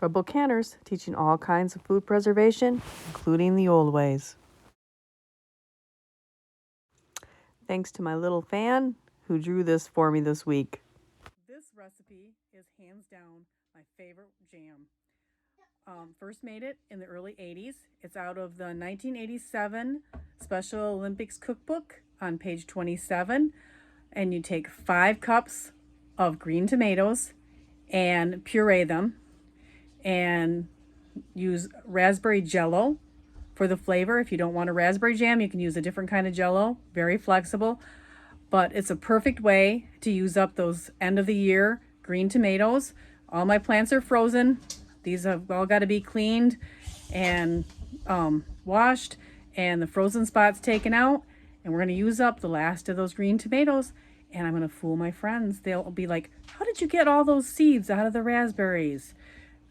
Rebel Canners, teaching all kinds of food preservation, including the old ways. Thanks to my little fan who drew this for me this week. This recipe is hands down my favorite jam. First made it in the early 80s. It's out of the 1987 Special Olympics cookbook on page 27. And you take 5 cups of green tomatoes and puree them and use raspberry jello for the flavor. If you don't want a raspberry jam, you can use a different kind of jello. Very flexible, but it's a perfect way to use up those end of the year green tomatoes. All my plants are frozen. These have all got to be cleaned and washed and the frozen spots taken out. And we're going to use up the last of those green tomatoes. And I'm going to fool my friends. They'll be like, how did you get all those seeds out of the raspberries?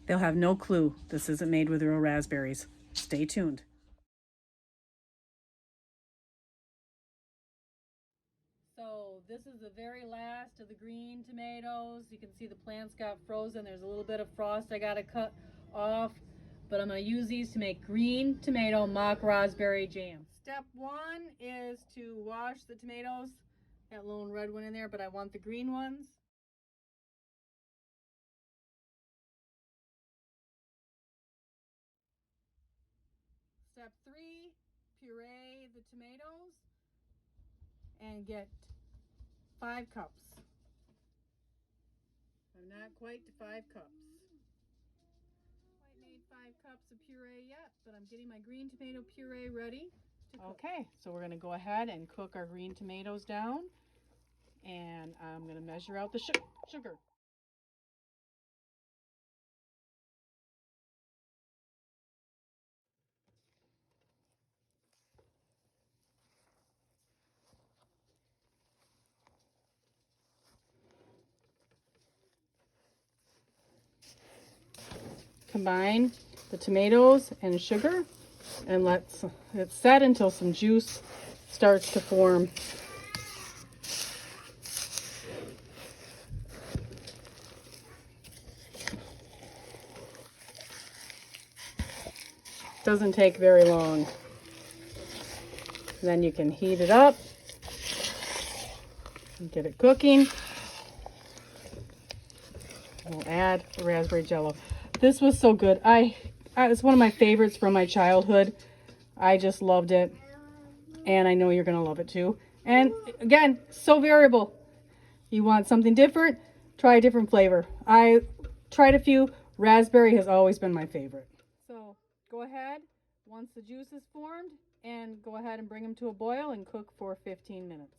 They'll have no clue this isn't made with real raspberries. Stay tuned. So this is the very last of the green tomatoes. You can see the plants got frozen. There's a little bit of frost I got to cut off. But I'm going to use these to make green tomato mock raspberry jam. Step 1 is to wash the tomatoes. That lone red one in there, but I want the green ones. Step 3, puree the tomatoes and get 5 cups. I'm not quite to 5 cups. Quite made 5 cups of puree yet, but I'm getting my green tomato puree ready to cook. Okay, so we're going to go ahead and cook our green tomatoes down, and I'm going to measure out the sugar. Combine the tomatoes and sugar and let it set until some juice starts to form. Doesn't take very long. Then you can heat it up and get it cooking. We'll add the raspberry jello. This was so good. It's one of my favorites from my childhood. I just loved it. And I know you're going to love it too. And again, so variable. You want something different? Try a different flavor. I tried a few. Raspberry has always been my favorite. So go ahead, once the juice is formed, and go ahead and bring them to a boil and cook for 15 minutes.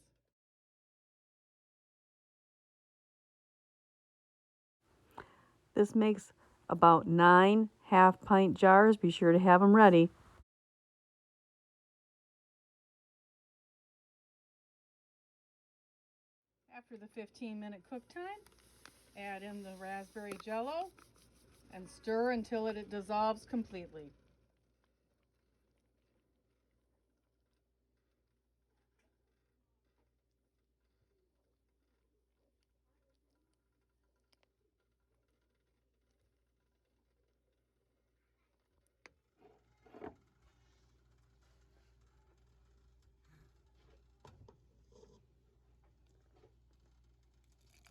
This makes about 9 half-pint jars. Be sure to have them ready. After the 15-minute cook time, add in the raspberry jello and stir until it dissolves completely.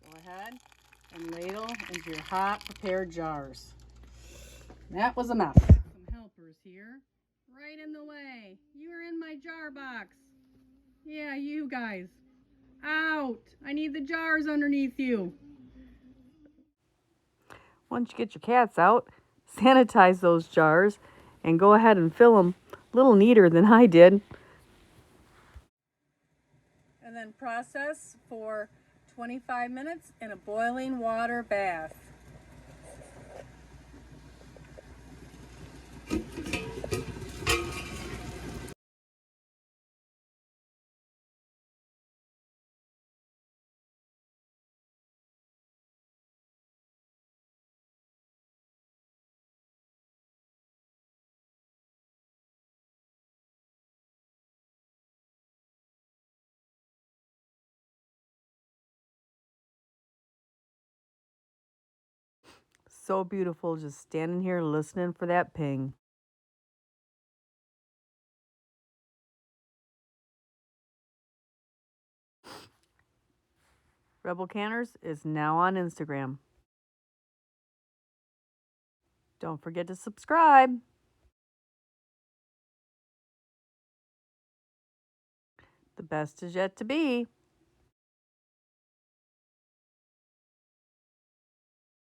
Go ahead and ladle into your hot prepared jars. That was a mess. Some helpers here. Right in the way. You're in my jar box. Yeah, you guys. Out. I need the jars underneath you. Once you get your cats out, sanitize those jars and go ahead and fill them a little neater than I did. And then process for 25 minutes in a boiling water bath. so beautiful just standing here listening for that ping. Rebel Canners is now on Instagram. Don't forget to subscribe. The best is yet to be.